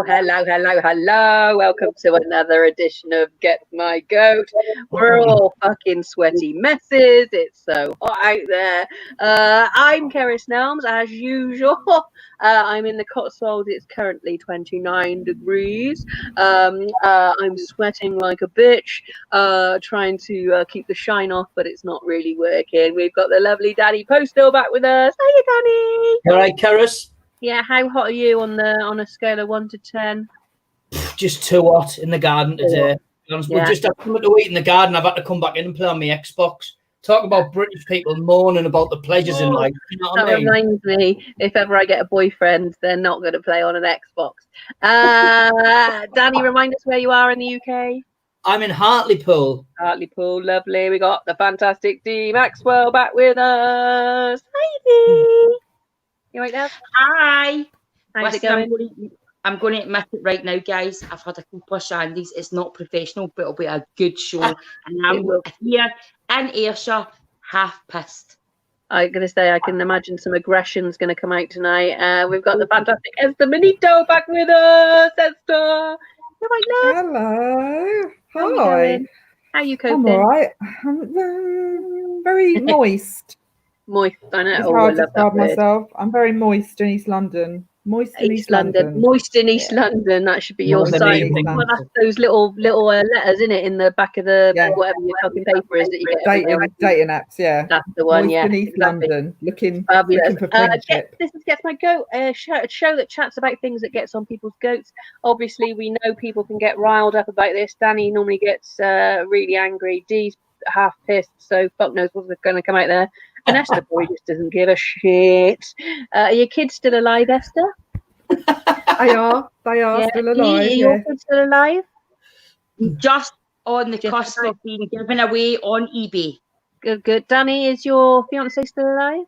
Hello. Welcome to another edition of Get My Goat. We're all fucking sweaty messes. It's so hot out there. I'm Kerry Snelms, as usual. I'm in the Cotswolds. It's currently 29 degrees. I'm sweating like a bitch, trying to keep the shine off, but it's not really working. We've got the lovely Danny Postal back with us. Hey, Danny. All right, Keris. Yeah, how hot are you on a scale of 1 to 10? Just too hot in the garden today. Yeah. We've just had something to eat in the garden. I've had to come back in and play on my Xbox. Talk about British people moaning about the pleasures in life. You know what I mean? That reminds me, if ever I get a boyfriend, they're not going to play on an Xbox. Danny, remind us where you are in the UK. I'm in Hartlepool. Hartlepool, lovely. We got the fantastic Dee Maxwell back with us. Hi, Dee. You right there? Hi. How's it going? I'm going to admit it right now, guys. I've had a couple of shandies. It's not professional, but it'll be a good show. And I'm here in Ayrshire, half pissed. I'm going to say, I can imagine some aggression's going to come out tonight. We've got the fantastic Esther Manito back with us. Esther. You right there? Hello. Hi. How are you coping? I'm all right. I'm very moist. Moist, I know. It's hard to describe myself. I'm very moist in East London. Moist in East London. Moist in East London. That should be your sign. Well, that's those little letters in it in the back of the whatever your fucking paper is that you get. Dating apps, yeah. That's the one. Moist in East London, looking for friendship. This is Get My Goat, a show that chats about things that gets on people's goats. Obviously, we know people can get riled up about this. Danny normally gets really angry. Dee's half pissed, so fuck knows what's going to come out there. And Esther boy just doesn't give a shit. Are your kids still alive, Esther? They are still alive. Are your kids still alive? Just on the cusp of being given away on eBay. Good. Danny, is your fiance still alive?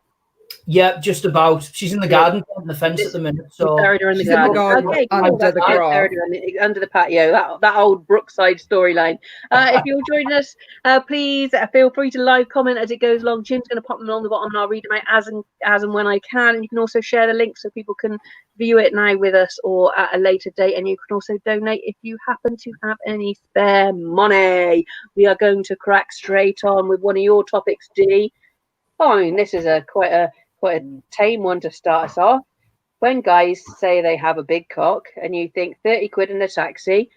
Yeah, just about. She's in the garden on the fence at the minute. So buried her in the garden. Okay, cool. Under the grass. Under the patio. That old Brookside storyline. If you're joining us, please feel free to live comment as it goes along. Jim's going to pop them on the bottom and I'll read them out as and when I can. And you can also share the link so people can view it now with us or at a later date. And you can also donate if you happen to have any spare money. We are going to crack straight on with one of your topics, Dee. Oh, I mean, this is quite a tame one to start us off. When guys say they have a big cock and you think 30 quid in a taxi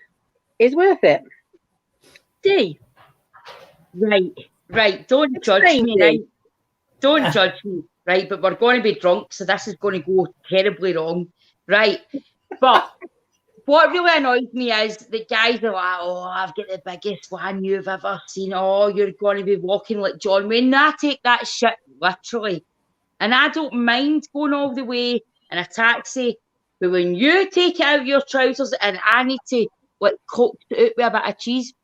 is worth it. Dee. Right. Don't judge me, right? Don't judge me, right? But we're going to be drunk, so this is going to go terribly wrong, right? But what really annoys me is that guys are like, oh, I've got the biggest one you've ever seen. Oh, you're going to be walking like John Wayne. And I take that shit literally. And I don't mind going all the way in a taxi. But when you take out your trousers and I need to coax it out with a bit of cheese.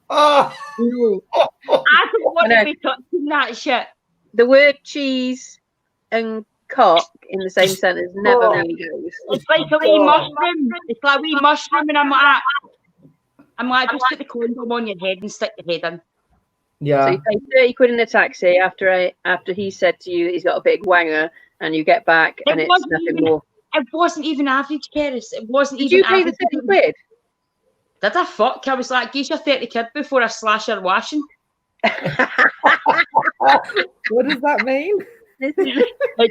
No. I don't want to be touching that shit. The word cheese and cock in the same sentence never really goes. It's like a wee mushroom. It's like a wee mushroom, and I'm like, just put the condom on your head and stick your head in. Yeah. So you pay 30 quid in a taxi after he said to you that he's got a big wanger, and you get back and it's nothing more. It wasn't even average, Keris. It wasn't even. Did you pay the 30 quid? Did I fuck? I was like, give you 30 quid before I slash your washing. What does that mean? It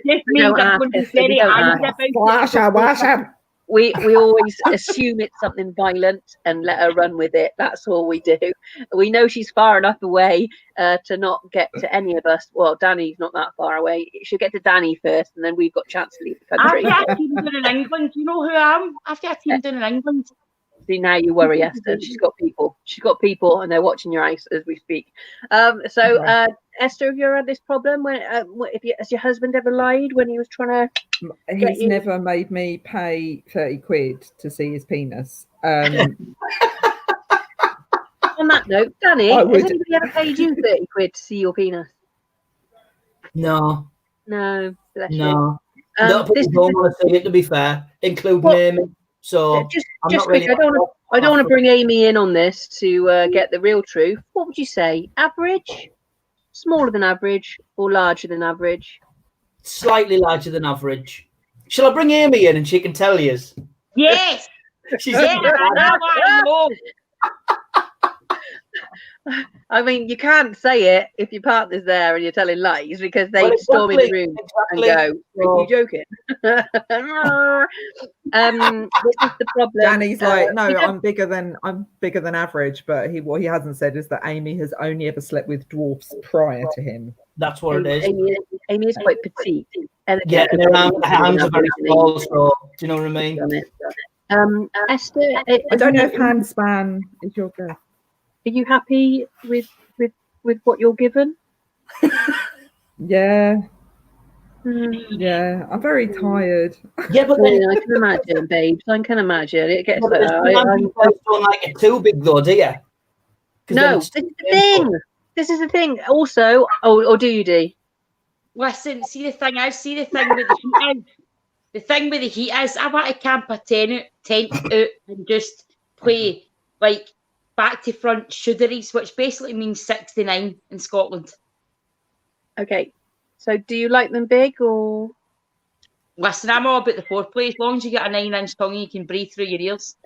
just means I'm going to be very angry Wash him. We always assume it's something violent and let her run with it. That's all we do. We know she's far enough away to not get to any of us. Well, Danny's not that far away. She'll get to Danny first, and then we've got a chance to leave the country. I've got a team down in England. You know who I am? I've got a team down in England. See, now you worry, Esther. She's got people, and they're watching your eyes as we speak. Esther, have you ever had this problem when has your husband ever lied when he was trying to? He's never made me pay 30 quid to see his penis. On that note, Danny, has anybody ever paid you 30 quid to see your penis? No. No. This don't want to see it, to be fair, including Amy. So just quick, I don't want to bring Amy in on this to get the real truth. What would you say? Average, smaller than average, or larger than average? Slightly larger than average. Shall I bring Amy in and she can tell you? Yes. She's Yeah, now I know. I mean, you can't say it if your partner's there and you're telling lies because they'd storm in the room and go, "Are you joking?" This is the problem. Danny's like, no, I'm bigger than average, but what he hasn't said is that Amy has only ever slept with dwarfs prior to him. That's what it is. Amy is quite petite. Yeah, and her hands are very small, so do you know what I mean? Esther, I don't know if handspan is your guess. Are you happy with what you're given? Yeah. Yeah, I'm very tired. Yeah, but then, I can imagine, babes. I can imagine. It gets you guys don't like it too big, though, do you? No, this is the thing. This is the thing. Also, or do you, Dee? Listen, see the thing with the heat is. The thing with the heat is, I want to camp a tent out and just play like back to front shooteries, which basically means 69 in Scotland. Okay, so do you like them big or? Listen, I'm all about the foreplay. As long as you get a 9-inch tongue, you can breathe through your ears.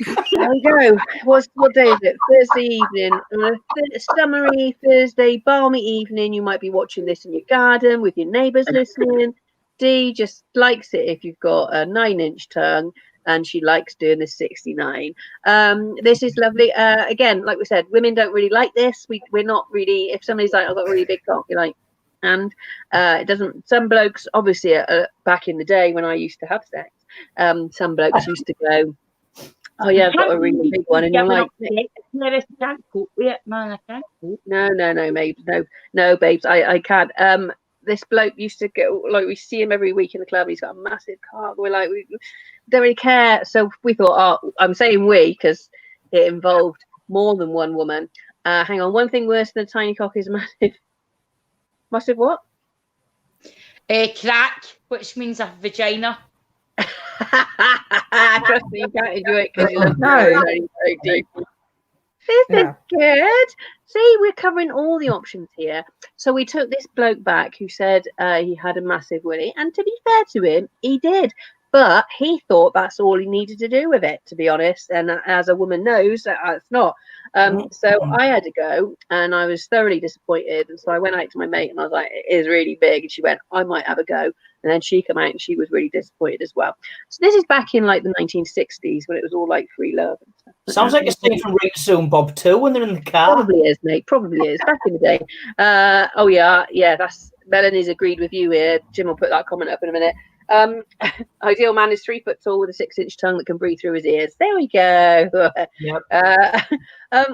There we go. What day is it? Thursday evening. On a summery Thursday, balmy evening. You might be watching this in your garden with your neighbours listening. Dee just likes it if you've got a 9-inch tongue, and she likes doing the 69. This is lovely. Again, like we said, women don't really like this. We're not really. If somebody's like, "I've got a really big cock," you're like, and it doesn't. Some blokes, obviously, back in the day when I used to have sex, some blokes used to go, "Oh yeah, I've got a really big one," and you're like, I can't cope with it, man. I can't cope. No, babes, no, babes, I can't. This bloke used to go, like, we see him every week in the club. He's got a massive cock. We're like, we don't really care. So we thought, I'm saying we because it involved more than one woman. Hang on, one thing worse than a tiny cock is massive. Massive what? Crack, which means a vagina. Trust me, you can't enjoy it because you love No. very deep. This is good. See, we're covering all the options here. So we took this bloke back who said he had a massive willy, and to be fair to him, he did. But he thought that's all he needed to do with it, to be honest. And as a woman knows, that's not. So I had to go, and I was thoroughly disappointed. And so I went out to my mate, and I was like, "It is really big." And she went, "I might have a go." And then she came out, and she was really disappointed as well. So this is back in like the 1960s when it was all like free love and stuff. Sounds like a scene from Rita Soon Bob too when they're in the car. Probably is, mate. Probably is. Back in the day. Oh yeah. That's Melanie's agreed with you here. Jim will put that comment up in a minute. Ideal man is 3 foot tall with a 6-inch tongue that can breathe through his ears. There we go. Yep.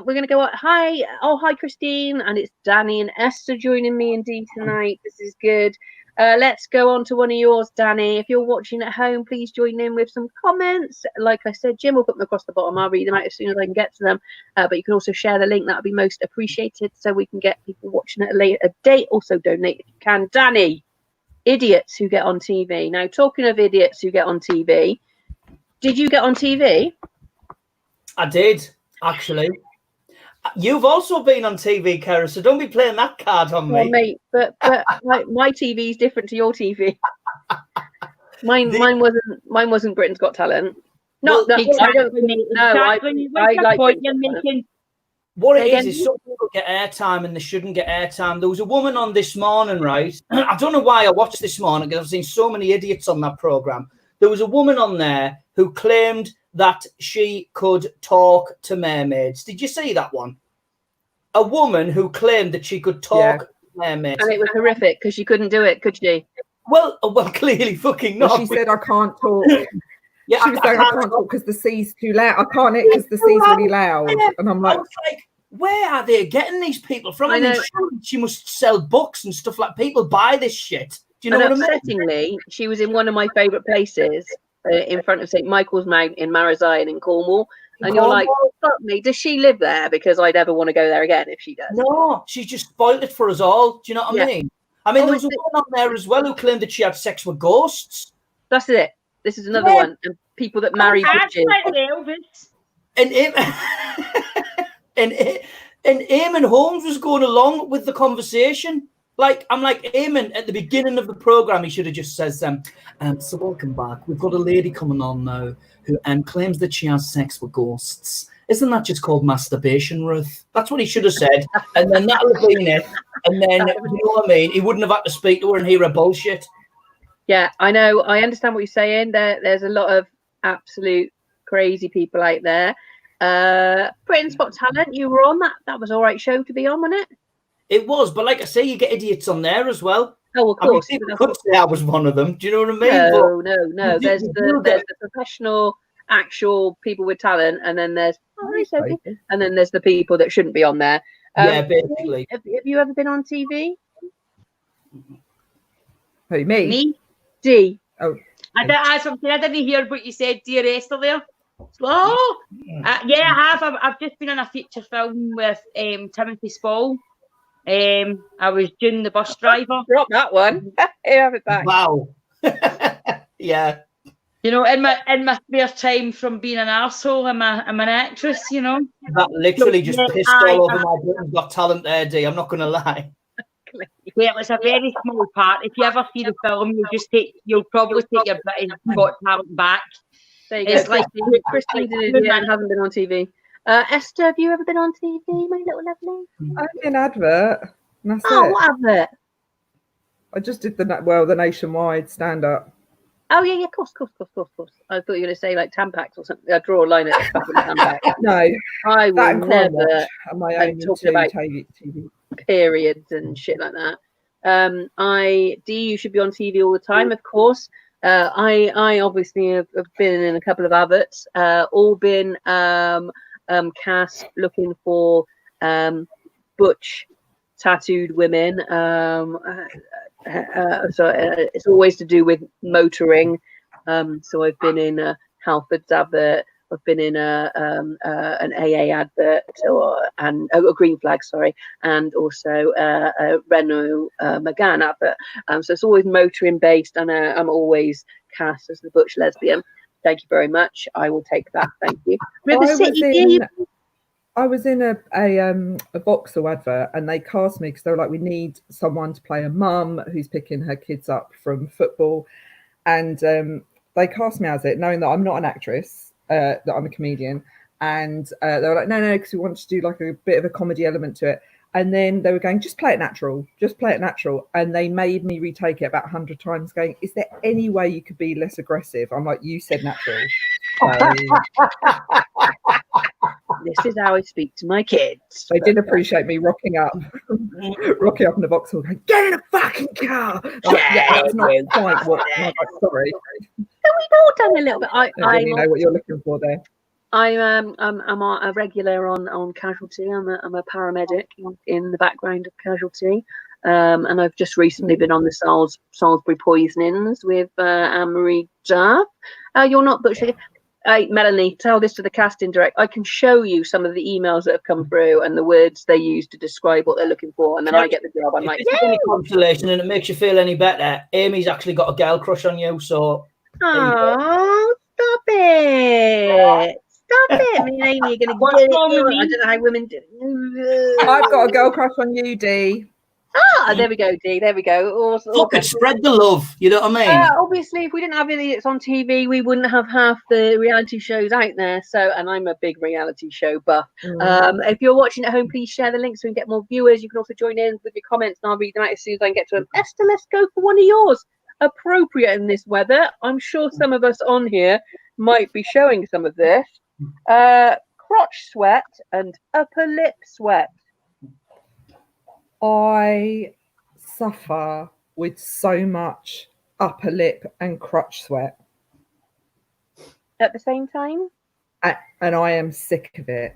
We're gonna go. Hi, Christine, and it's Danny and Esther joining me and Dee tonight. This is good. Let's go on to one of yours, Danny. If you're watching at home, please join in with some comments. Like I said, Jim will put them across the bottom. I'll read them out as soon as I can get to them. But you can also share the link. That would be most appreciated, so we can get people watching at a later date. Also, donate if you can. Danny, idiots who get on TV. Now, talking of idiots who get on TV, did you get on TV? I did, actually. You've also been on TV, Kara, so don't be playing that card on me. Well, mate, but my TV is different to your TV. Mine wasn't Britain's Got Talent. No, Exactly. I like What it is some people get airtime and they shouldn't get airtime. There was a woman on this morning, right? I don't know why I watched this morning because I've seen so many idiots on that program. There was a woman on there who claimed that she could talk to mermaids. Did you see that one? A woman who claimed that she could talk to mermaids. And it was horrific because she couldn't do it, could she? Well, clearly fucking not. Well, she said, "I can't talk." Yeah, she was saying, "I can't talk because the sea's too loud. I can't it because the sea's really loud." And I'm like, where are they getting these people from? I mean, she must sell books and stuff like people buy this shit. Do you know what I mean? Upsettingly, she was in one of my favourite places in front of St. Michael's Mount in Marazion in Cornwall. And you're like, fuck me, does she live there? Because I'd ever want to go there again if she does. No, she's just spoiled it for us all. Do you know what I mean? I mean, there was a woman on there as well who claimed that she had sex with ghosts. That's it. This is another one. And people that marry bitches. And Eamon Holmes was going along with the conversation. Like, I'm like, Eamon, at the beginning of the program, he should have just says, so welcome back. We've got a lady coming on now who claims that she has sex with ghosts. Isn't that just called masturbation, Ruth? That's what he should have said. And then that would have been it. And then, you know what I mean? He wouldn't have had to speak to her and hear her bullshit. Yeah, I know. I understand what you're saying. There's a lot of absolute crazy people out there. Britain's Got Talent, you were on that. That was all right show to be on, wasn't it? It was, but like I say, you get idiots on there as well. Oh, of course. I mean, people could say I was one of them. Do you know what I mean? No. There's the professional, actual people with talent, and then there's and then there's the people that shouldn't be on there. Yeah, basically. Have you ever been on TV? Who, me? Me? D. Oh, I didn't hear what you said, dear Esther, there. Oh, yeah, I have. I've just been on a feature film with Timothy Spall. I was June the bus driver. Drop that one. Here, have it back. Wow. Yeah. You know, in my spare time from being an arsehole, I'm an actress, you know. That literally just pissed all over my Britain's Got Talent there, D. I'm not going to lie. Yeah, it's a very small part. If you ever see the film, you'll probably take your Britain's Got Talent back. There you It's go. like Christine did it and hasn't been on TV. Esther, have you ever been on TV, my little lovely? I did an advert. And that's Oh, it. what advert? I just did the nationwide stand-up. Oh, yeah, of course. I thought you were going to say like Tampax or something. I draw a line at the back of Tampax. No, I that will and never on my own talking about TV. periods and shit like that. You should be on TV all the time, of course. I obviously have been in a couple of adverts, all been cast looking for butch tattooed women. So it's always to do with motoring. So I've been in a Halford's advert. I've been in an AA advert and a Green Flag, sorry, and also a Renault Megane advert. So it's always motoring based, and I'm always cast as the butch lesbian. Thank you very much. I will take that. Thank you. I was in a Vauxhall advert, and they cast me because they were like, we need someone to play a mum who's picking her kids up from football, and they cast me as it, knowing that I'm not an actress, that I'm a comedian, and they were like, no, because we want to do like a bit of a comedy element to it. And then they were going, just play it natural, and they made me retake it about 100 times, going, is there any way you could be less aggressive? I'm like, you said natural. This is how I speak to my kids. They did appreciate me rocking up in the Vauxhall, going, get in a fucking car. That's not quite what. Like, sorry. So we've all done a little bit. I really know what you're looking for there. I'm a regular on Casualty. I'm a paramedic in the background of Casualty, and I've just recently been on the Salisbury Poisonings with Anne-Marie Duff. You're not butchering. Melanie, tell this to the casting director. I can show you some of the emails that have come through and the words they use to describe what they're looking for, and then I get the job. I'm like, if it's any consolation and it makes you feel any better, Amy's actually got a girl crush on you, so. Oh, stop it. Stop it. Me and Amy are going to get it. I don't know how women do. I've got a girl crush on you, Dee. Ah, there we go, Dee. There we go. Fuck it, spread the love. You know what I mean? Obviously, if we didn't have idiots on TV, we wouldn't have half the reality shows out there. So, and I'm a big reality show buff. If you're watching at home, please share the link so we can get more viewers. You can also join in with your comments, and I'll read them out as soon as I can get to them. Esther, let's go for one of yours. Appropriate in this weather. I'm sure some of us on here might be showing some of this. Crotch sweat and upper lip sweat. I suffer with so much upper lip and crotch sweat. At the same time? And I am sick of it.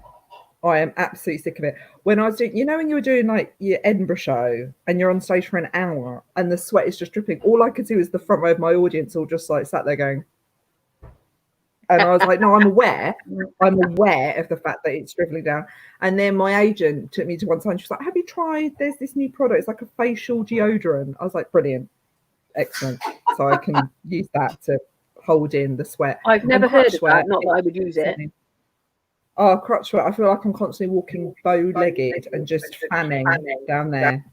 I am absolutely sick of it. When I was doing, when you were doing like your Edinburgh show and you're on stage for an hour and the sweat is just dripping, all I could see was the front row of my audience all just like sat there going. And I was like, no, I'm aware of the fact that it's dribbling down. And then my agent took me to one side and she was like, have you tried, there's this new product, it's like a facial deodorant. I was like, brilliant, excellent. So I can use that to hold in the sweat. I've never heard of that, not that I would use it. Crotch sweat, I feel like I'm constantly walking bow-legged and just fanning down there.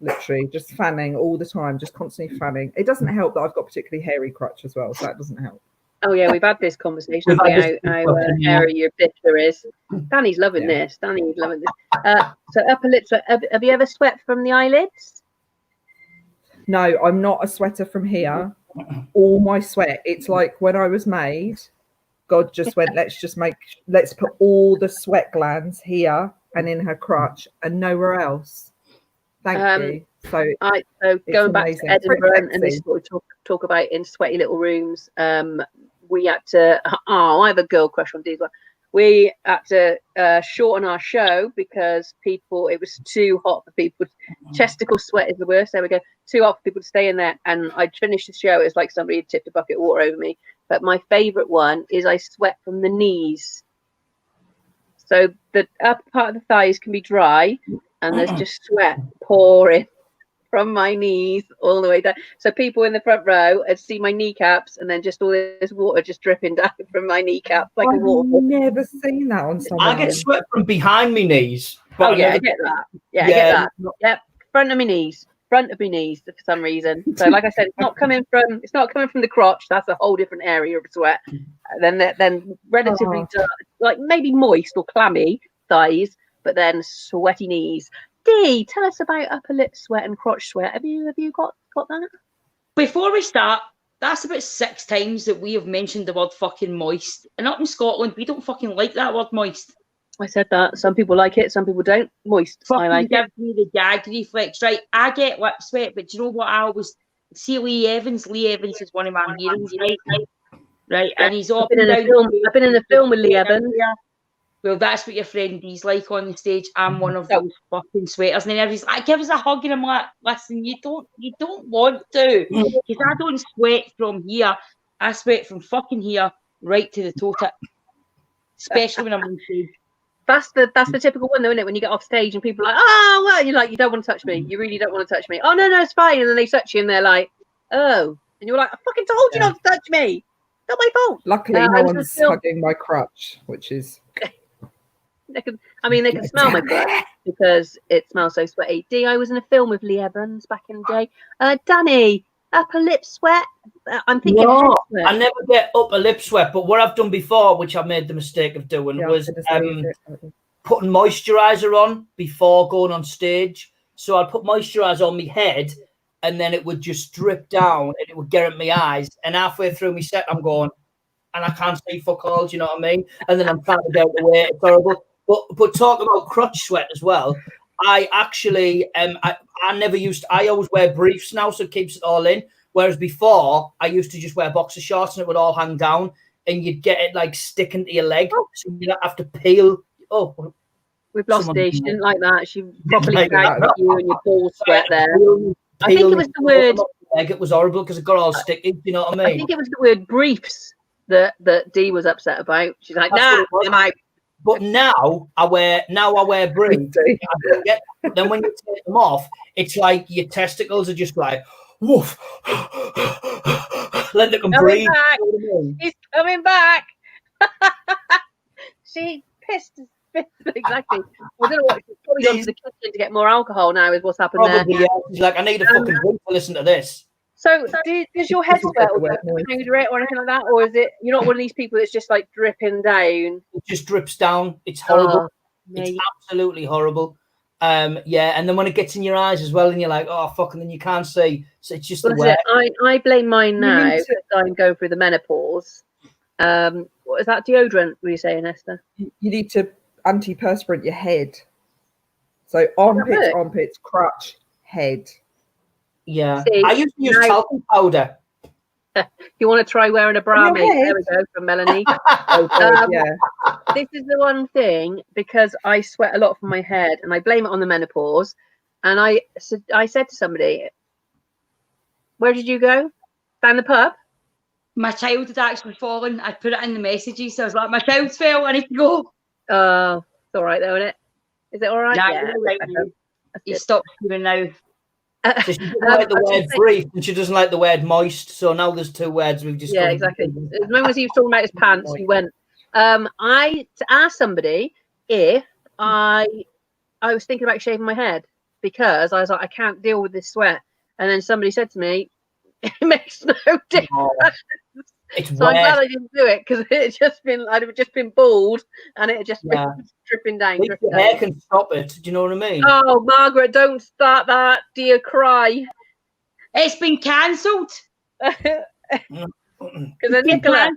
literally just fanning all the time, just constantly fanning. It doesn't help that I've got particularly hairy crotch as well, so that doesn't help. Oh yeah, we've had this conversation about how hairy your picture is. Danny's loving this. Danny's loving this. So upper lips. Have you ever sweat from the eyelids? No, I'm not a sweater from here. All my sweat, it's like when I was made, God just went, let's put all the sweat glands here and in her crotch and nowhere else. Thank you. So going back to Edinburgh and this is what we talk about in sweaty little rooms. We had to. I have a girl crush on Dee. We had to shorten our show because it was too hot for people. Chesticle sweat is the worst. There we go. Too hot for people to stay in there. And I'd finished the show. It was like somebody had tipped a bucket of water over me. But my favourite one is I sweat from the knees. So the upper part of the thighs can be dry, and there's just sweat pouring from my knees all the way down. So people in the front row would see my kneecaps, and then just all this water just dripping down from my kneecaps like a waterfall. I've never seen that on someone. I get sweat from behind my knees. I get that. I get that. Yep, front of my knees for some reason. So like I said, it's not coming from the crotch. That's a whole different area of sweat. Then relatively dark, like maybe moist or clammy thighs, but then sweaty knees. Dee, tell us about upper lip sweat and crotch sweat. Have you got that? Before we start, that's about 6 times that we have mentioned the word fucking moist. And up in Scotland, we don't fucking like that word moist. I said that. Some people like it, some people don't. Moist. Fucking I like gives it. me the gag reflex, right? I get lip sweat, but do you know what I always see? Lee Evans. Lee Evans is one of my heroes, right? And he's I've been in a film with Lee Evans. Well, that's what your friend Dee's like on the stage. I'm one of those fucking sweaters. And then everybody's like, give us a hug. And I'm like, listen, you don't want to. Because I don't sweat from here. I sweat from fucking here right to the toe tip. Especially when I'm on stage. That's the typical one though, isn't it? When you get off stage and people are like, oh, well, you're like, you don't want to touch me. You really don't want to touch me. Oh, no, it's fine. And then they touch you and they're like, oh. And you're like, I fucking told you not to touch me. Not my fault. Luckily, no one's hugging my crotch, which is... They can smell my crotch because it smells so sweaty. Dee, I was in a film with Lee Evans back in the day. Danny, upper lip sweat? I'm thinking no, I never get upper lip sweat, but what I've done before, which I've made the mistake of doing, was putting moisturiser on before going on stage. So I'd put moisturiser on my head and then it would just drip down and it would get at my eyes. And halfway through my set, I'm going, and I can't see fuck all, do you know what I mean? And then I'm trying to get away. It's horrible. But talk about crotch sweat as well. I actually, I always wear briefs now, so it keeps it all in. Whereas before, I used to just wear boxer shorts and it would all hang down and you'd get it like sticking to your leg. So you don't have to peel. Oh, we've lost Dee. She didn't like that. She properly gagged at you and your ball sweat there. I think it was the word. It was horrible because it got all sticky. Do you know what I mean? I think it was the word briefs that Dee was upset about. She's like, nah, am I? But now I wear briefs. Then when you take them off, it's like your testicles are just like, woof. Let them breathe. He's coming back. She pissed. Exactly. I don't know what. She's probably gone to the kitchen to get more alcohol now. Is what's happened there. Yeah. She's like, I need a fucking drink to listen to this. So, does your head sweat or powder it or anything like that, or is it you're not one of these people that's just like dripping down? It just drips down. It's horrible. It's absolutely horrible. Yeah, and then when it gets in your eyes as well, and you're like, oh fuck, and then you can't see. So it's just the way. I blame mine now because I'm going through the menopause. What is that deodorant? Were you saying, Esther? You need to antiperspirant your head. So armpits, crotch, head. Yeah, I used to use talcum powder. You want to try wearing a bra, mate? There we go, from Melanie. This is the one thing, because I sweat a lot from my head and I blame it on the menopause. And I said to somebody, where did you go? Down the pub? My child had actually fallen. I put it in the messages. So I was like, my child's fell. I need to go. Oh, it's all right though, isn't it? Is it all right? Yeah, right. You stop screaming now. So she doesn't like the word brief and she doesn't like the word moist. So now there's 2 words we've just exactly. As long as he was talking about his pants, he went. I asked somebody if I was thinking about shaving my head because I was like, I can't deal with this sweat. And then somebody said to me, it makes no difference. It's so I'm glad I didn't do it because I'd have just been bald and it had just been dripping down. Your hair can stop it. Do you know what I mean? Oh, Margaret, don't start that, dear cry. It's been cancelled. Because of Nicola.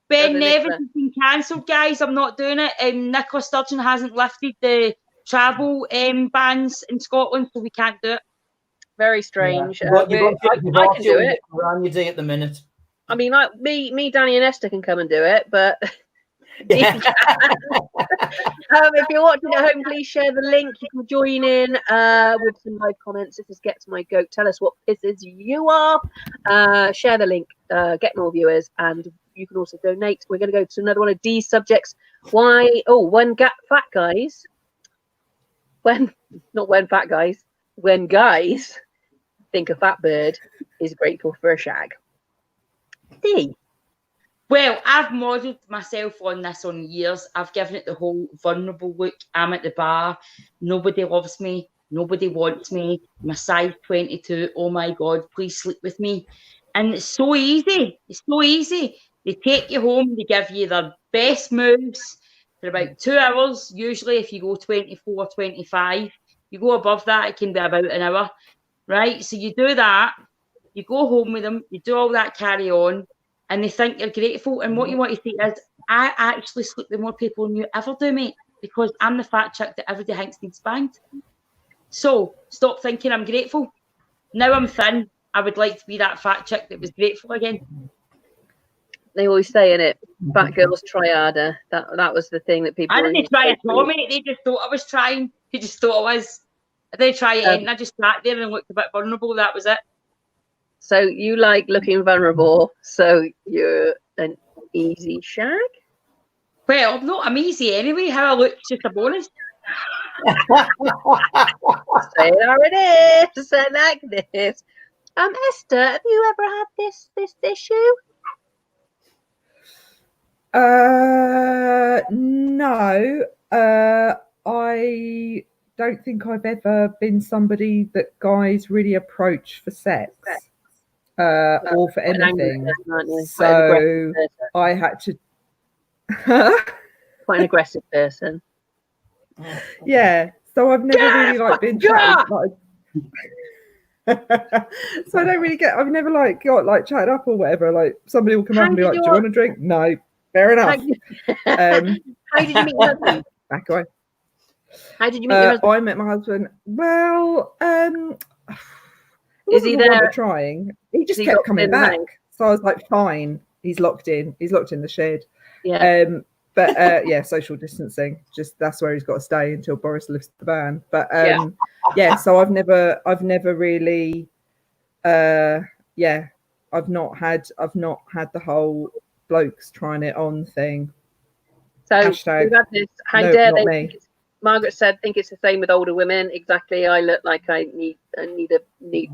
Ben Nevis has been cancelled, guys. I'm not doing it. Nicola Sturgeon hasn't lifted the travel bans in Scotland, so we can't do it. Very strange. I can do it. Around your day at the minute. I mean, like me, Danny, and Esther can come and do it, but if you're watching at home, please share the link. You can join in with some live comments. If this gets my goat, tell us what pisses you off. Share the link, get more viewers, and you can also donate. We're going to go to another one of Dee's subjects. When guys think a fat bird is grateful for a shag. Dee. Well, I've modelled myself on this on years. I've given it the whole vulnerable look. I'm at the bar. Nobody loves me. Nobody wants me. My size 22. Oh my God, please sleep with me. And it's so easy. It's so easy. They take you home. They give you their best moves for about 2 hours. Usually if you go 24, 25, you go above that, it can be about an hour. Right? So you do that. You go home with them. You do all that carry on. And they think you're grateful. And what you want to say is, I actually sleep with more people than you ever do, mate, because I'm the fat chick that everybody thinks needs banged. So stop thinking I'm grateful. Now I'm thin. I would like to be that fat chick that was grateful again. They always say in it, fat girls try harder. That was the thing that people. I didn't try at all, mate. They just thought I was trying. They just thought I was. I didn't try it, and I just sat there and looked a bit vulnerable. That was it. So you like looking vulnerable, so you're an easy shag? Well, no, I'm easy anyway. How I look's just a bonus. Say it how it is. Say it like this. Esther, have you ever had this issue? No. I don't think I've ever been somebody that guys really approach for sex. Or for anything. So I had to quite an aggressive person. Yeah. So I've never really like been chatted, so I don't really I've never got chatted up or whatever. Like somebody will come up and be like, do you want a drink? No. Fair enough. How did you meet your husband? Back away. How did you meet your husband? I met my husband. Well, is he there trying? He just kept coming back. So I was like, fine, he's locked in. He's locked in the shed. Yeah. But social distancing. Just that's where he's got to stay until Boris lifts the ban. But so I've never really I've not had the whole blokes trying it on thing. So hashtag, we've had this. How no, dare not they? Me. Margaret said, "Think it's the same with older women." Exactly. I look like I need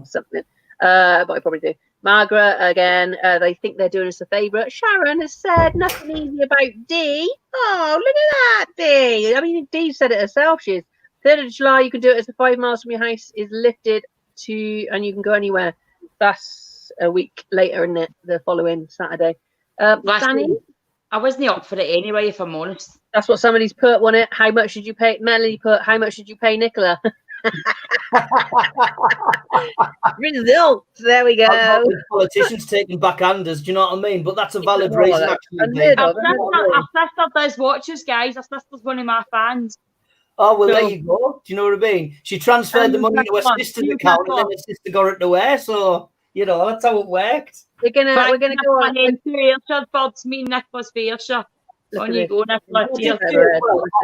something, but I probably do. Margaret again. They think they're doing us a favour. Sharon has said nothing easy about Dee. Oh, look at that, Dee. I mean, Dee said it herself. She's 3rd of July. You can do it as the 5 miles from your house is lifted and you can go anywhere. That's a week later, isn't it? The following Saturday. Danny? I wasn't up for it anyway, if I'm honest. That's what somebody's put on it. How much did you pay? Melanie put, how much did you pay Nicola? Results. There we go. Politicians taking backhanders, do you know what I mean? But that's a valid reason. Our sister does watch us, guys. Our sister's one of my fans. Oh, well, there you go. Do you know what I mean? She transferred the money to her sister's account and then her sister got it to her. So, that's how it worked. We're gonna go on. Birds mean Nicola's Fairshire. On you go, Nicola.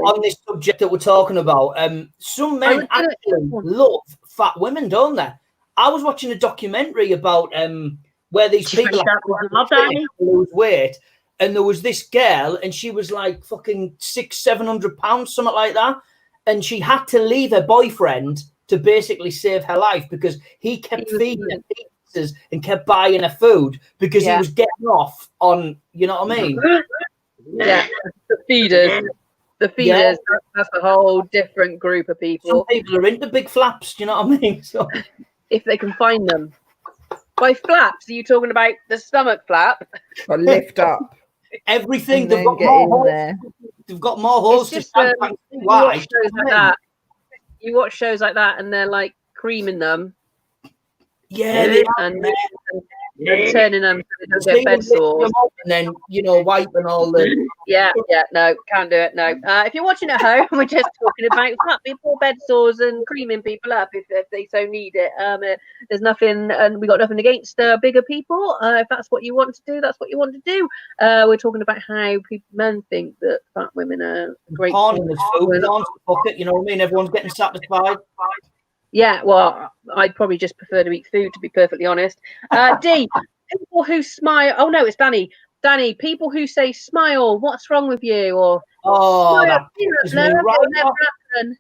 On this subject that we're talking about, some men actually love fat women, don't they? I was watching a documentary about where these people lose weight, and there was this girl, and she was like fucking 600-700 pounds, something like that, and she had to leave her boyfriend to basically save her life because he kept feeding her pizzas and kept buying her food because he was getting off on, you know what I mean? Yeah, the feeders. The feelers, that's a whole different group of people. Some people are into big flaps, do you know what I mean? So if they can find them. By flaps, are you talking about the stomach flap? Or lift up. Everything. They've got more holes. There. They've got more holes. It's just you watch shows like that and they're like creaming them. Yeah, they and turning them so they don't get bed sores. And then, wiping all the... Yeah, no, can't do it, no. If you're watching at home, we're just talking about people bed sores and creaming people up if they so need it. There's nothing, and we got nothing against bigger people. If that's what you want to do, that's what you want to do. We're talking about how men think that fat women are great. Porn in the food, bucket, you know what I mean? Everyone's getting satisfied. Yeah, well, I'd probably just prefer to eat food, to be perfectly honest. D, people who smile. Oh, no, it's Danny. Danny, people who say smile, what's wrong with you? Or, that is me right never happen.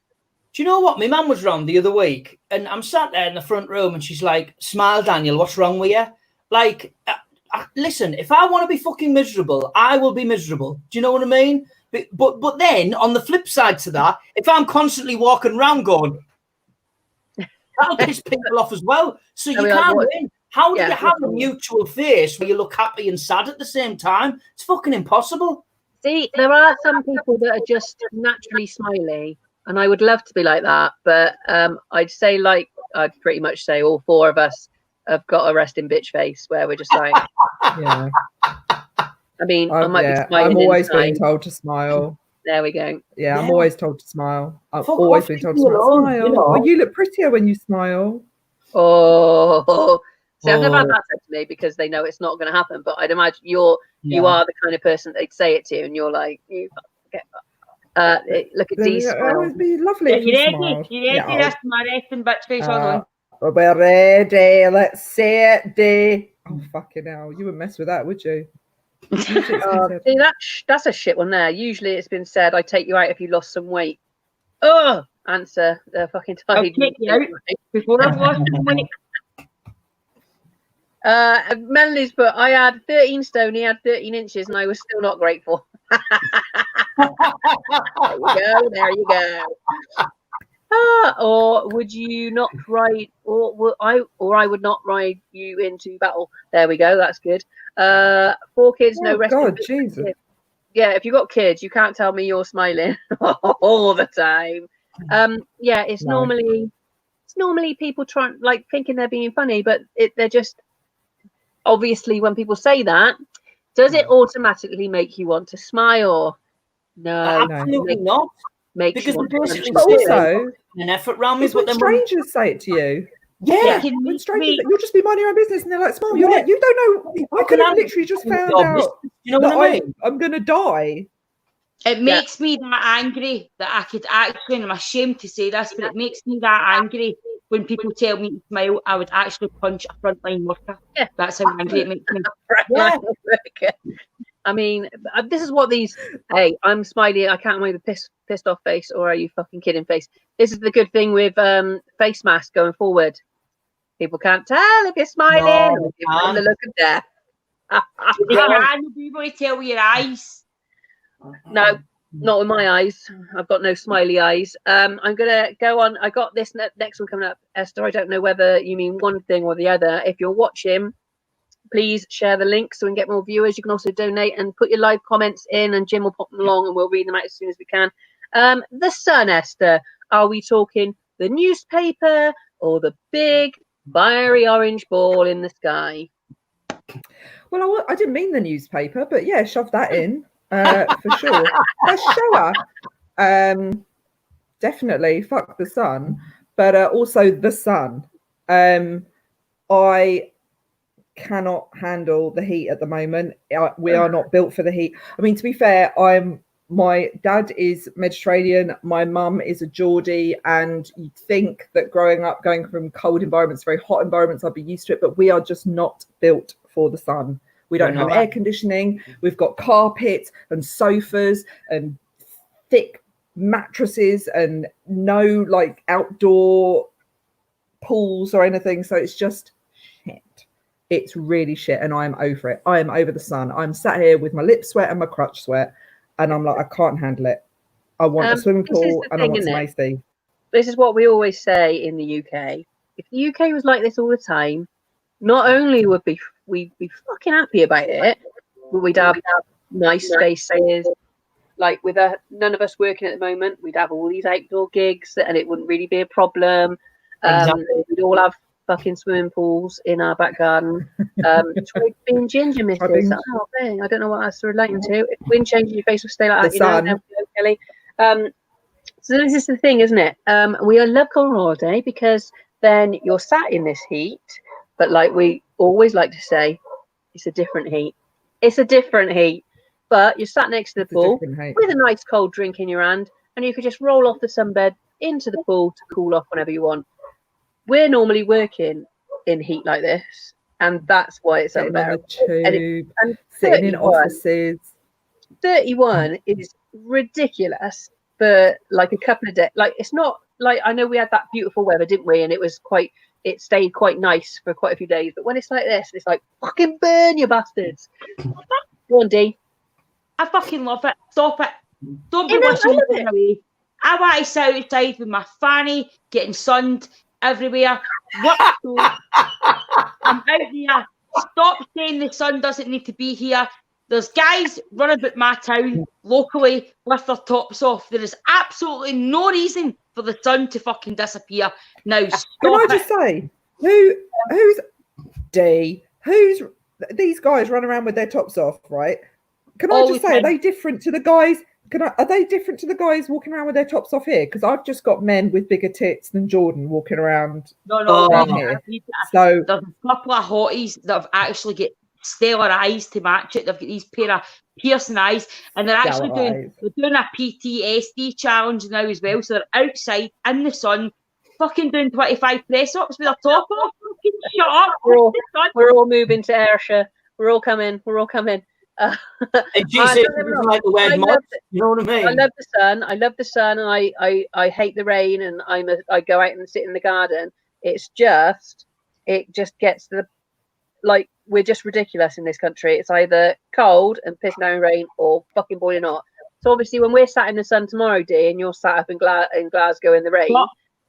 Do you know what? My mum was round the other week, and I'm sat there in the front room, and she's like, smile, Daniel, what's wrong with you? Like, listen, if I want to be fucking miserable, I will be miserable. Do you know what I mean? But then, on the flip side to that, if I'm constantly walking around going, that'll piss people off as well. So you can't win. How do you have a mutual face where you look happy and sad at the same time? It's fucking impossible. See, there are some people that are just naturally smiley, and I would love to be like that. But I'd pretty much say all four of us have got a resting bitch face where we're just like, yeah. I mean, I might be smiling. I'm always being told to smile. There we go. Yeah, I'm always told to smile. I've always been told to smile. Oh, you look prettier when you smile. Oh, see, I've never had that said to me because they know it's not going to happen. But I'd imagine you are the kind of person they'd say it to, and you're like, you get look at these. It would be lovely. You ready? That's my resting bitch face on. We're ready. Let's say it, D. Oh fucking hell! You wouldn't mess with that, would you? See, that's a shit one there. Usually it's been said, I take you out if you lost some weight. Oh, answer the fucking time. I'll take you out before I've lost some weight. Melanie's put, I had 13 stone, he had 13 inches, and I was still not grateful. There you go. Or would you not ride, or I would not ride you into battle. There we go. That's good. 4 kids, no rest. God, Jesus. Yeah, if you've got kids, you can't tell me you're smiling all the time. It's normally people trying, like, thinking they're being funny, but they're just, obviously when people say that, does it automatically make you want to smile? No, absolutely not. Because also an effort round me. When strangers say it to you. Yeah, when strangers, you'll just be minding your own business, and they're like, "Smile." You're like, you don't know. I could have literally just found out. You know what I mean? I'm gonna die. It makes me that angry that I could actually, and I'm ashamed to say this, but it makes me that angry when people tell me to smile. I would actually punch a frontline worker. Yeah. That's how angry it makes me. Yeah. I mean, this is what these. Hey, I'm smiley. I can't make the pissed off face, or are you fucking kidding face? This is the good thing with face masks going forward. People can't tell if you're smiling or if you're on the look of death. You can be able to tell with your eyes. No, not with my eyes. I've got no smiley eyes. I'm gonna go on. I got this next one coming up, Esther. I don't know whether you mean one thing or the other. If you're watching, please share the link so we can get more viewers. You can also donate and put your live comments in, and Jim will pop them along and we'll read them out as soon as we can. The sun, Esther. Are we talking the newspaper or the big fiery orange ball in the sky? Well, I didn't mean the newspaper, but yeah, shove that in for sure. A shower. Definitely, fuck the sun, but also the sun. I cannot handle the heat at the moment. We are not built for the heat. I mean, to be fair, my dad is Mediterranean, my mum is a Geordie, and you'd think that growing up, going from cold environments, very hot environments, I'd be used to it, but we are just not built for the sun. We don't have air conditioning. We've got carpet and sofas and thick mattresses and no like outdoor pools or anything. So it's just shit. It's really shit, and I'm over it. I am over the sun. I'm sat here with my lips sweat and my crotch sweat, and I'm like, I can't handle it. I want a swimming This is pool the and I thing, want isn't some it? AC. This is what we always say in the UK. If the UK was like this all the time, not only would we'd be fucking happy about it, but we'd have nice spaces. Like with none of us working at the moment, we'd have all these outdoor gigs, and it wouldn't really be a problem. Exactly. We'd all have fucking swimming pools in our back garden. Try being ginger, missus. Oh, thing. I don't know what that's relating to. If wind changes, your face will stay like that. The You know, sun. never know, Kelly. So this is the thing, isn't it? We love going on holiday because then you're sat in this heat, but like we always like to say, it's a different heat. It's a different heat. But you're sat next to the pool with a nice cold drink in your hand, and you could just roll off the sunbed into the pool to cool off whenever you want. We're normally working in heat like this, and that's why it's unbearable. And sitting in offices. 31 is ridiculous for like a couple of days. Like, it's not like, I know we had that beautiful weather, didn't we? And it stayed quite nice for quite a few days. But when it's like this, it's like, fucking burn, you bastards. Go on, Dee. I fucking love it. Stop it. Don't be wishing me away. I want to sit outside with my fanny, getting sunned everywhere. What? I'm out here. Stop saying the sun doesn't need to be here. There's guys running about my town locally with their tops off. There is absolutely no reason for the sun to fucking disappear. Now, stop Can I just say, who's these guys run around with their tops off, right? Can I just say, are they different to the guys? Are they different to the guys walking around with their tops off here? Because I've just got men with bigger tits than Jordan walking around. No, here. So there's a couple of hotties that have actually got stellar eyes to match it. They've got these pair of piercing eyes, and they're actually doing a PTSD challenge now as well. So they're outside in the sun, fucking doing 25 press ups with their top off. Fucking shut up! We're all moving to Ayrshire. We're all coming. And she said, like the word mod, you know what I mean? I love the sun, and I hate the rain, and I go out and sit in the garden. It just gets to the, like, we're just ridiculous in this country. It's either cold and pissing down rain or fucking boiling hot. So obviously when we're sat in the sun tomorrow, Dee, and you're sat up in Glasgow in the rain,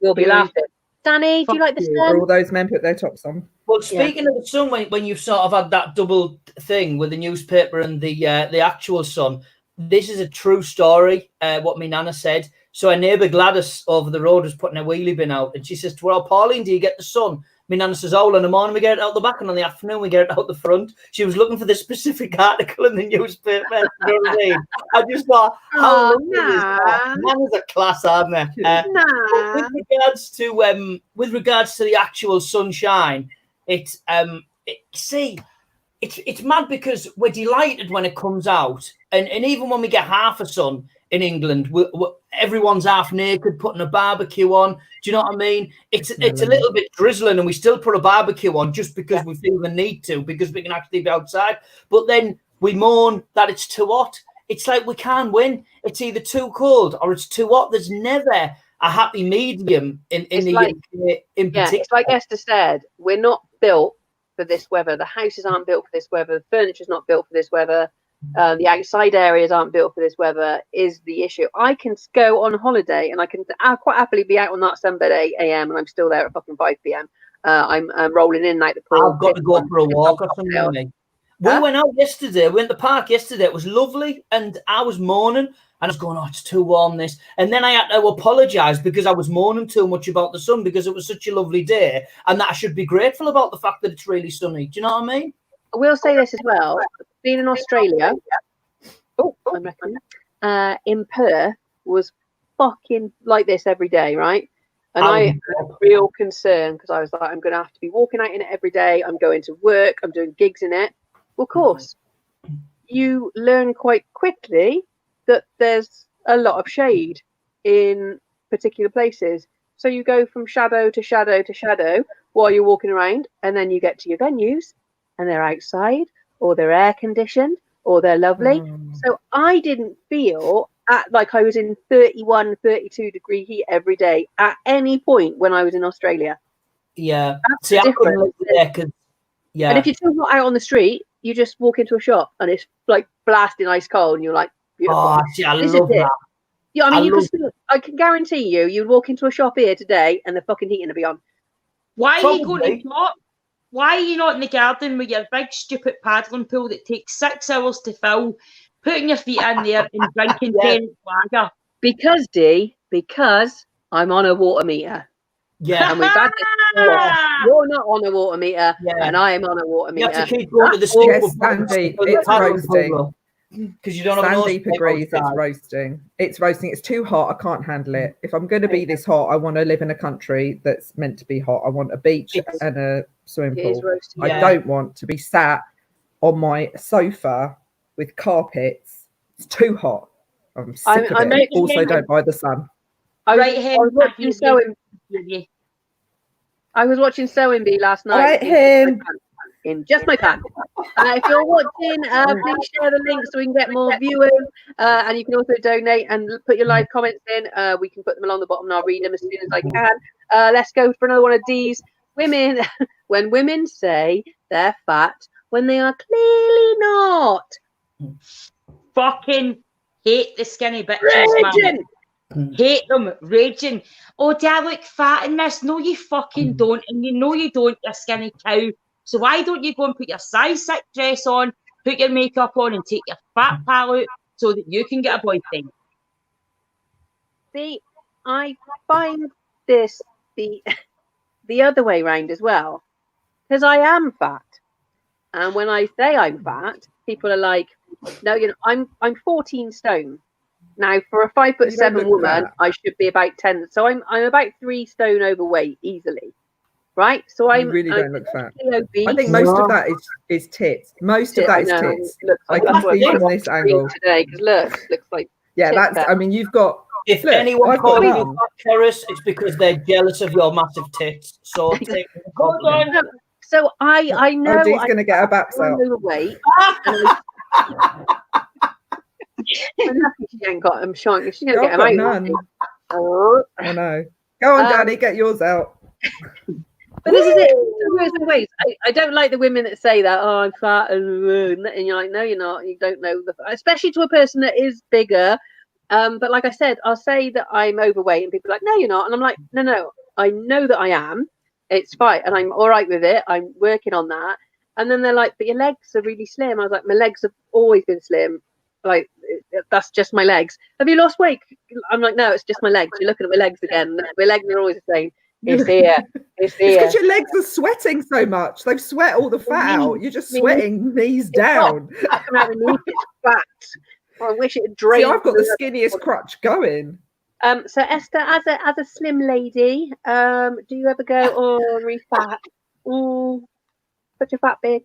we'll be laughing. Danny, do you like the sun? All those men put their tops on. Well, speaking of the sun, when you've sort of had that double thing with the newspaper and the actual sun, this is a true story, what my nana said. So our neighbour Gladys over the road was putting a wheelie bin out, and she says to her, "Oh, Pauline, do you get the sun?" My nana says, "Oh, in the morning we get it out the back, and in the afternoon we get it out the front." She was looking for this specific article in the newspaper. You know what I mean? I just thought, how lovely is that? Nanas are class, aren't they? With regards to the actual sunshine, it's mad because we're delighted when it comes out, and even when we get half a sun in England, everyone's half naked putting a barbecue on. Do you know what I mean? It's a little bit drizzling, and we still put a barbecue on just because we feel the need to, because we can actually be outside. But then we moan that it's too hot. It's like we can't win. It's either too cold or it's too hot. There's never a happy medium in particular. It's like Esther said, we're not built for this weather. The houses aren't built for this weather. The furniture's not built for this weather. The outside areas aren't built for this weather is the issue. I can go on holiday and I'll quite happily be out on that sunbed at 8 a.m. and I'm still there at fucking 5 p.m. I'm rolling in like the pool. I've got to go for a walk or something. We went out yesterday. We went to the park yesterday. It was lovely, and I was moaning, and I was going, "Oh, it's too warm, this." And then I had to apologise because I was moaning too much about the sun because it was such a lovely day, and that I should be grateful about the fact that it's really sunny. Do you know what I mean? I will say this as well. Being in Australia, in Perth was fucking like this every day, right? And I had real concern because I was like, I'm going to have to be walking out in it every day. I'm going to work. I'm doing gigs in it. Well, of course, you learn quite quickly that there's a lot of shade in particular places. So you go from shadow to shadow to shadow while you're walking around, and then you get to your venues and they're outside or they're air conditioned or they're lovely. So I didn't feel like I was in 31, 32 degree heat every day at any point when I was in Australia. Yeah. See, I couldn't live there because, and if you're still not out on the street, you just walk into a shop and it's like blasting ice cold and you're like, beautiful. Oh, see, I love that. Yeah, I mean, I can guarantee you'd walk into a shop here today and the fucking heating would be on. Why are you going to shop? Why are you not in the garden with your big stupid paddling pool that takes 6 hours to fill, putting your feet in there and drinking 10 lager? Because I'm on a water meter. Yeah. And we've had this before. You're not on a water meter, and I am on a water meter. You have to keep going to the steep. Yes, Sandy, it's roasting. Because you don't have Sandeep agrees it's roasting. It's roasting. It's too hot. I can't handle it. If I'm going to be this hot, I want to live in a country that's meant to be hot. I want a beach and a swimming pool. I don't want to be sat on my sofa with carpets. It's too hot. I'm sick of it. Also, don't buy the sun. I was watching Sewing Bee last night. In just my pants. If you're watching, please share the link so we can get more viewers. And you can also donate and put your live comments in. We can put them along the bottom and I'll read them as soon as I can. Let's go for another one of these. Women, when women say they're fat, when they are clearly not. Fucking hate the skinny bitches, man. Hate them, raging. Oh, do I look fat in this? No, you fucking don't. And you know you don't, you skinny cow. So why don't you go and put your size 6 dress on, put your makeup on and take your fat pal out so that you can get a boyfriend? See, I find this the other way round as well. Because I am fat. And when I say I'm fat, people are like, no, you know, I'm 14 stone. Now, for a 5'7" woman, I should be about 10. So I'm about 3 stone overweight easily, right? So I really don't look fat. Obese. I think most of that is tits. Most of that is tits. I can see from this angle today because looks like. Yeah, that's. I mean, you've got. If anyone calls you Paris, it's because they're jealous of your massive tits. So hold on. So I know he's going to get her backs out. Overweight. I'm happy she ain't got them showing. She's gonna get them out. None. I know. Go on, Danny, get yours out. But this is it. I don't like the women that say that. Oh, I'm fat, and you're like, no, you're not. You don't know especially to a person that is bigger. But like I said, I'll say that I'm overweight, and people are like, no, you're not. And I'm like, no, I know that I am. It's fine, and I'm all right with it. I'm working on that. And then they're like, but your legs are really slim. I was like, my legs have always been slim. Like, that's just my legs. Have you lost weight? I'm like, no, it's just my legs. You're looking at my legs again. My legs are always the same. It's here. It's here. It's because your legs are sweating so much. They've sweat all the fat out. You're just sweating knees down. Come out beneath it's fat. I wish it had drained. See, I've got the skinniest crutch going. So Esther, as a slim lady, do you ever go, oh, really fat? Such a fat big.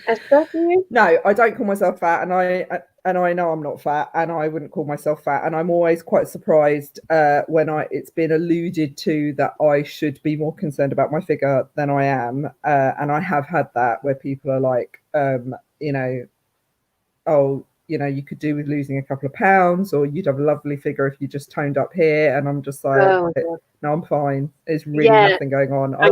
Esther, do you? No, I don't call myself fat, and I know I'm not fat, and I wouldn't call myself fat, and I'm always quite surprised when it's been alluded to that I should be more concerned about my figure than I am, and I have had that where people are like, you know, oh, you know, you could do with losing a couple of pounds, or you'd have a lovely figure if you just toned up here, and I'm just like, no, I'm fine. There's really nothing going on. I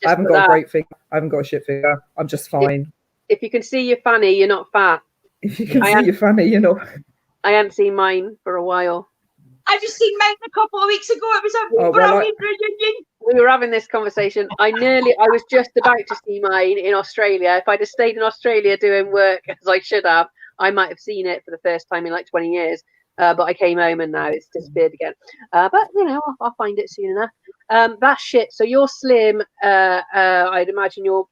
haven't got a great figure. I haven't got a shit figure. I'm just fine. If you can see your fanny, you're not fat. If you can see your fanny, you're not. I hadn't seen mine for a while. I just seen mine a couple of weeks ago. It was a brilliant reunion. We were having this conversation. I was just about to see mine in Australia. If I'd have stayed in Australia doing work as I should have, I might have seen it for the first time in like 20 years. But I came home and now it's disappeared again. But you know, I'll find it soon enough. That's shit. So you're slim. I'd imagine you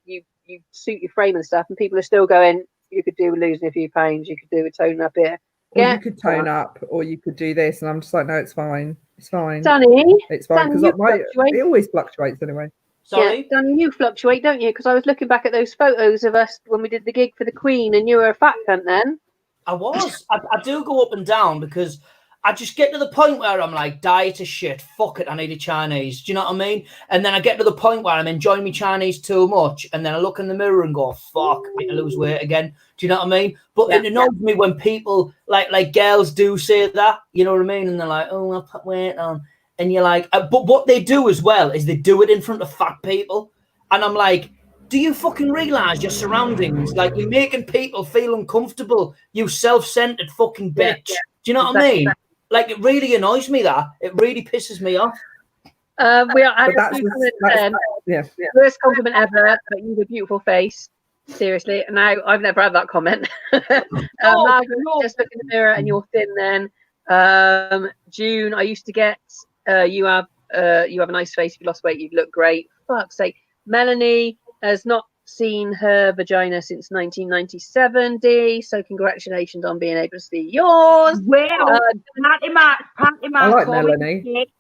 suit your frame and stuff, and people are still going, you could do with losing a few pounds, you could do with toning up here. Or you could tone up, or you could do this, and I'm just like, no, it's fine. It's fine. Danny, it's fine, because it always fluctuates anyway. Sorry? Yeah, Danny, you fluctuate, don't you? Because I was looking back at those photos of us when we did the gig for the Queen, and you were a fat cunt then. I was. I do go up and down because I just get to the point where I'm like, diet is shit. Fuck it, I need a Chinese. Do you know what I mean? And then I get to the point where I'm enjoying my Chinese too much. And then I look in the mirror and go, fuck, I need to lose weight again. Do you know what I mean? But it annoys me when people, like girls do say that. You know what I mean? And they're like, oh, I'll put weight on. And you're like, but what they do as well is they do it in front of fat people. And I'm like, do you fucking realise your surroundings? Like, you're making people feel uncomfortable, you self-centered fucking bitch. Do you know what I mean? Like, it really annoys me, that. It really pisses me off. We are worst compliment ever, but you have a beautiful face. Seriously. And now I've never had that comment. Margaret, just look in the mirror and you're thin then. June, I used to get you have a nice face. If you lost weight, you'd look great. Fuck's sake. Melanie has not seen her vagina since 1997, D. So congratulations on being able to see yours. Well, I like Melanie.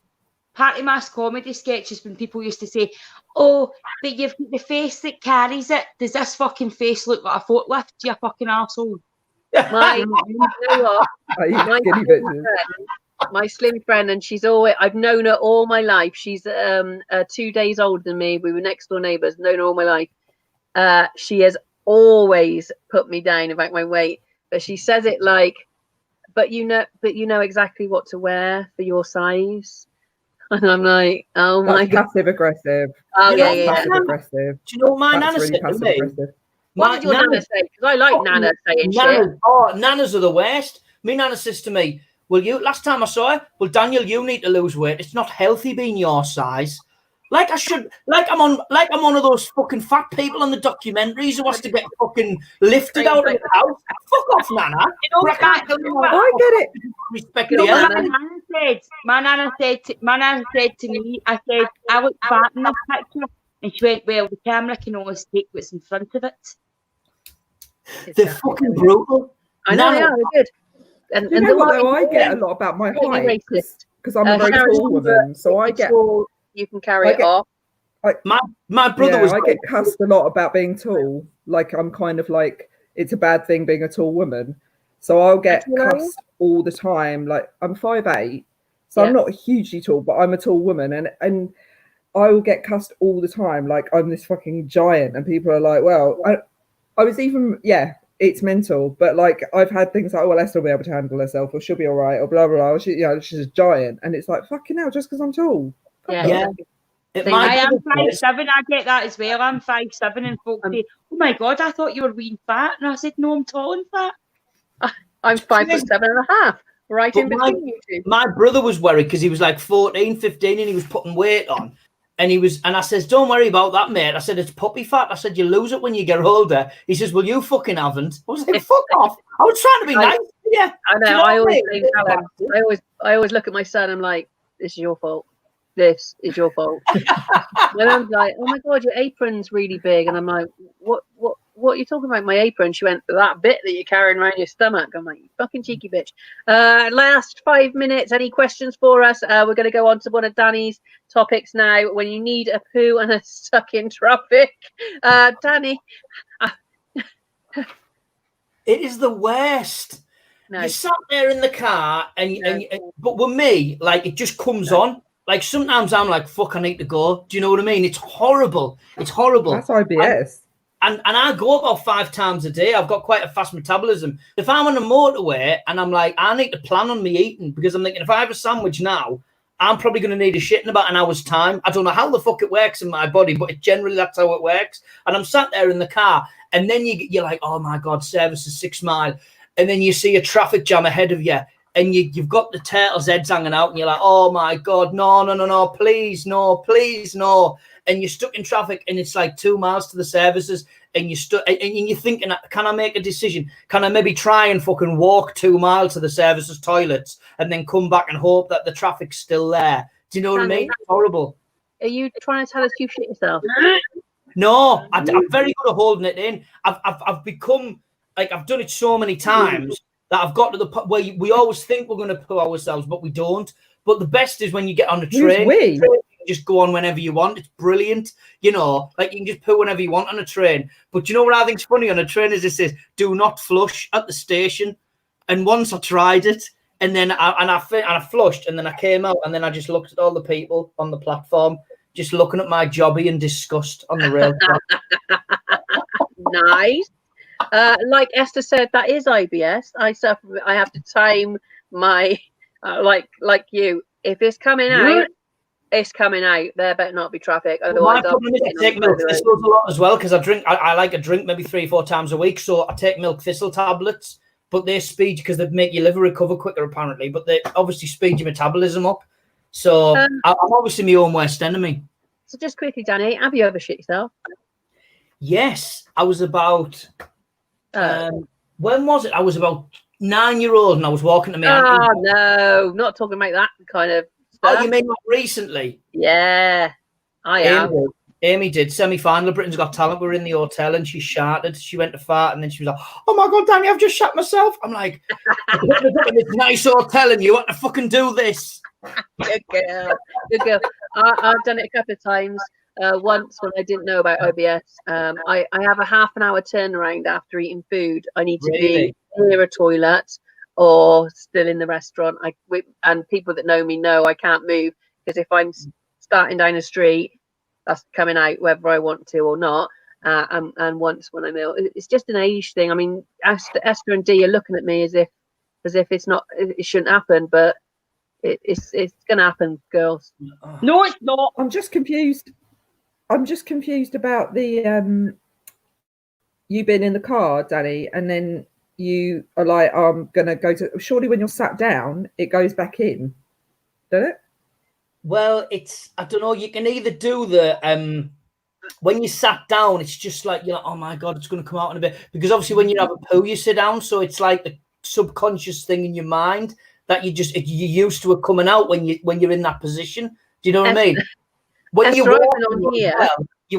Party Mask comedy sketches when people used to say, "Oh, but you've got the face that carries it. Does this fucking face look like a forklift, you fucking arsehole?" My slim friend, and she's always, I've known her all my life. She's 2 days older than me. We were next door neighbours, known her all my life. She has always put me down about my weight, but she says it like, but you know exactly what to wear for your size. And I'm like, oh my God. Passive aggressive. Oh, yeah. Passive aggressive. Do you know what my Nana really said to me? What did your Nana say? Because I like Nana saying shit. Oh, Nanas are the worst. Me Nana says to me, last time I saw her, well, Daniel, you need to lose weight. It's not healthy being your size. Like I'm one of those fucking fat people on the documentaries who wants to get fucking lifted out of the house. Fuck off, Nana. I get it. Respect You know, the my Nana said to me, I said, I look fat in this picture. And she went, well, the camera can always take what's in front of it. They're fucking brutal. I know, yeah, they're good. And you know what, though, I get a lot about my height because I'm a very tall woman. So I get... You can carry it off. My brother was... I get cussed a lot about being tall. Like, I'm kind of like, it's a bad thing being a tall woman. So I'll get cussed all the time. Like, I'm 5'8", so I'm not hugely tall, but I'm a tall woman. And I will get cussed all the time. Like, I'm this fucking giant. And people are like, well, I was even, it's mental. But, like, I've had things like, well, Esther will be able to handle herself, or she'll be all right, or blah, blah, blah. She's a giant. And it's like, fucking hell, just because I'm tall. Yeah. I am 5'7". I get that as well. I'm 5'7", and folks say, "Oh my God, I thought you were wee fat." And I said, "No, I'm tall and fat." I'm 5'7.5", right in between you two. My brother was worried because he was like 14, 15, and he was putting weight on. And I says, "Don't worry about that, mate." I said, "It's puppy fat." I said, "You lose it when you get older." He says, "Well, you fucking haven't." I was like, "Fuck off." I was trying to be nice. Yeah. I know. I always look at my son. I'm like, "This is your fault. This is your fault." My mum's like, "Oh my God, your apron's really big." And I'm like, what are you talking about, my apron? She went, "That bit that you're carrying around your stomach." I'm like, "You fucking cheeky bitch." Last 5 minutes. Any questions for us? We're going to go on to one of Danny's topics now. When you need a poo and are stuck in traffic. Danny. It is the worst. No. You sat there in the car but with me, like, it just comes on. Like, sometimes I'm like, fuck, I need to go. Do you know what I mean? It's horrible. It's horrible. That's IBS. And I go about 5 times a day. I've got quite a fast metabolism. If I'm on a motorway and I'm like, I need to plan on me eating, because I'm thinking, if I have a sandwich now, I'm probably going to need a shit in about an hour's time. I don't know how the fuck it works in my body, but generally that's how it works. And I'm sat there in the car, and then you're like, oh my God, service is 6 mile. And then you see a traffic jam ahead of you. And you've got the turtle's heads hanging out, and you're like, oh my God, no, please, no. And you're stuck in traffic, and it's like 2 miles to the services, and you're stuck, and you're thinking, can I make a decision? Can I maybe try and fucking walk 2 miles to the services toilets and then come back and hope that the traffic's still there? Do you know what I mean? It's horrible. Are you trying to tell us you shit yourself? No, I'm very good at holding it in. I've become, like, I've done it so many times that I've got to the point where we always think we're going to poo ourselves, but we don't. But the best is when you get on the train. You just go on whenever you want. It's brilliant. You know, like, you can just poo whenever you want on a train. But you know what I think's funny on a train is it says, "Do not flush at the station." And once I tried it, and then I flushed, and then I came out, and then I just looked at all the people on the platform, just looking at my jobby in disgust on the rail. Nice. Like Esther said, that is IBS. I suffer. I have to time my like you. If it's coming out, it's coming out. There better not be traffic. My Otherwise, problem is I take milk thistles a lot as well because I like a drink maybe 3-4 times a week. So I take milk thistle tablets, but they speed because they make your liver recover quicker apparently. But they obviously speed your metabolism up. So I'm obviously my own worst enemy. So just quickly, Danny, have you ever shit yourself? Yes, I was about. When was it? I was about 9-year-old and I was walking to my auntie. Oh no, not talking about that kind of stuff. Oh, you mean like recently? Yeah, I am. Amy did semi-final of Britain's Got Talent. We were in the hotel and she sharted. She went to fart and then she was like, "Oh my god, Danny, I've just shat myself." I'm like, "I'm in this nice hotel and you want to fucking do this?" Good girl, good girl. I've done it a couple of times. Once when I didn't know about OBS, I have a half an hour turnaround after eating food. I need to be near a toilet or still in the restaurant. And people that know me know I can't move because if I'm starting down the street, that's coming out whether I want to or not. And once when I'm ill, it's just an age thing. I mean, Esther and Dee are looking at me as if it's not, it shouldn't happen, but it's gonna happen, girls. No, it's not. I'm just confused about the you being in the car, Danny, and then you are like, I'm gonna go to. Surely, when you're sat down, it goes back in, doesn't it? Well, I don't know. You can either do the when you sat down, it's just like you're like, oh my god, it's going to come out in a bit. Because obviously, when you have a poo, you sit down, so it's like the subconscious thing in your mind that you're used to it coming out when you're in that position. Do you know what I mean? When you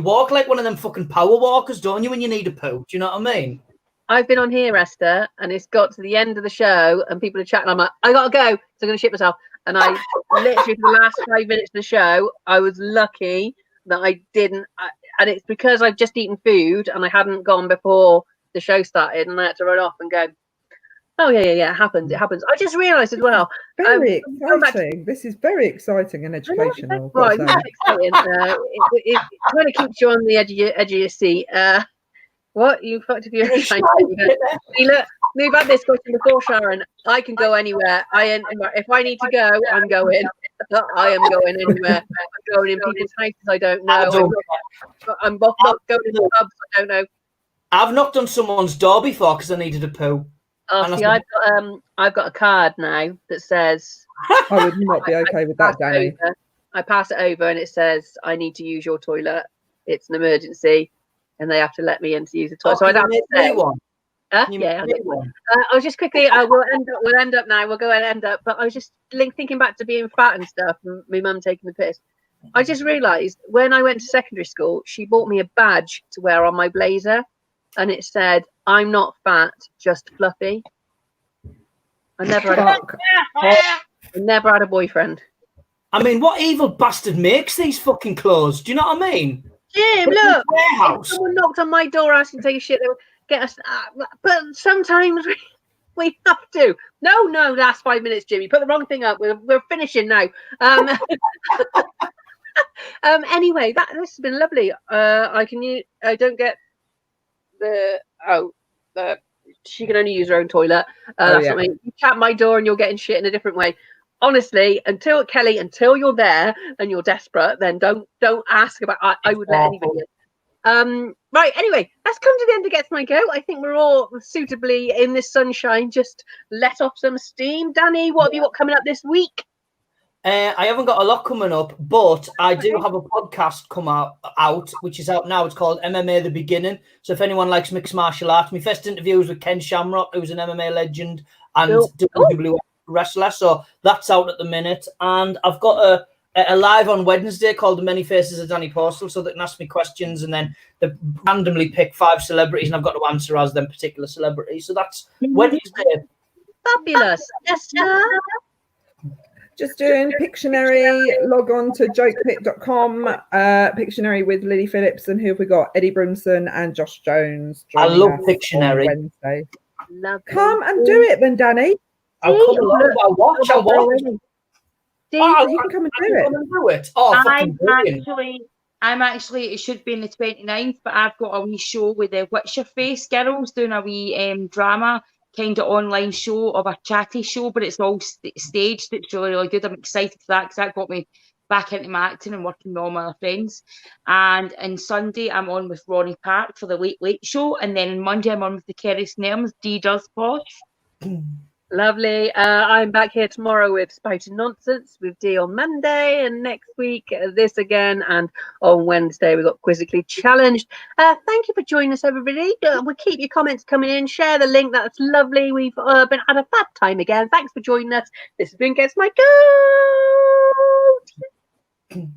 walk like one of them fucking power walkers, don't you? When you need a poo, do you know what I mean? I've been on here, Esther, and it's got to the end of the show, and people are chatting. I'm like, I gotta go, so I'm gonna shit myself. And I literally for the last 5 minutes of the show, I was lucky that I didn't. And it's because I've just eaten food and I hadn't gone before the show started, and I had to run off and go. Oh yeah, it happens. It happens. I just realised as well. Very exciting. This is very exciting and educational. Right, it's exciting. It kind of keeps you on the edge of your seat. What you fucked if you're trying to see, look, we've had this question before, Sharon. I can go anywhere. If I need to go, I'm going. I am going anywhere. I'm going in people's houses I don't know. I'm going in the pubs I don't know. I've knocked on someone's door before because I needed a poo. Oh, see, I've got a card now that says. I would not be okay with that, Danny. I pass it over and it says, "I need to use your toilet. It's an emergency," and they have to let me in to use the toilet. So I'd have to say one. Yeah. I was just quickly. We'll end up now. We'll go and end up. But I was just thinking back to being fat and stuff, and my mum taking the piss. I just realised when I went to secondary school, she bought me a badge to wear on my blazer, and it said, "I'm not fat, just fluffy." I never had a boyfriend. I mean, what evil bastard makes these fucking clothes? Do you know what I mean? Jim, look, if someone knocked on my door asking to take a shit, they would get us. But sometimes we have to. No, last 5 minutes, Jimmy. Put the wrong thing up. We're finishing now. Anyway, this has been lovely. I don't get she can only use her own toilet. You tap my door and you're getting shit in a different way. Honestly, until you're there and you're desperate, then don't ask about. I would let anybody in. Right. Anyway, let's come to the end of Gets My Go. I think we're all suitably in this sunshine. Just let off some steam. Danny, what have you got coming up this week? I haven't got a lot coming up, but I do have a podcast come out, which is out now. It's called MMA The Beginning. So if anyone likes mixed martial arts, my first interview was with Ken Shamrock, who's an MMA legend and WWE wrestler. So that's out at the minute. And I've got a live on Wednesday called The Many Faces of Danny Postal, so they can ask me questions and then they randomly pick 5 celebrities and I've got to answer as them particular celebrities. So that's Wednesday. Fabulous. Yes, sir. Just doing Pictionary. Log on to jokepit.com. Pictionary with Lily Phillips, and who have we got? Eddie Brimson and Josh Jones. I love Pictionary. Wednesday. Come and do it then, Danny. I'll come along. I'll watch. You can come and do it. I'm actually, it should be in the 29th, but I've got a wee show with the What's Your Face girls doing a wee drama kind of online show of a chatty show, but it's all staged. It's really, really good. I'm excited for that because that got me back into my acting and working with all my other friends. And on Sunday, I'm on with Ronnie Park for the Late Late Show. And then on Monday, I'm on with the Kerry Snells, Dee Does Posh. Lovely. I'm back here tomorrow with Spouting Nonsense with Dee on Monday, and next week this again, and on Wednesday we've got Quizzically Challenged. Thank you for joining us, everybody. We'll keep your comments coming in. Share the link. That's lovely. We've been had a fab time again. Thanks for joining us. This has been Guess My Goat.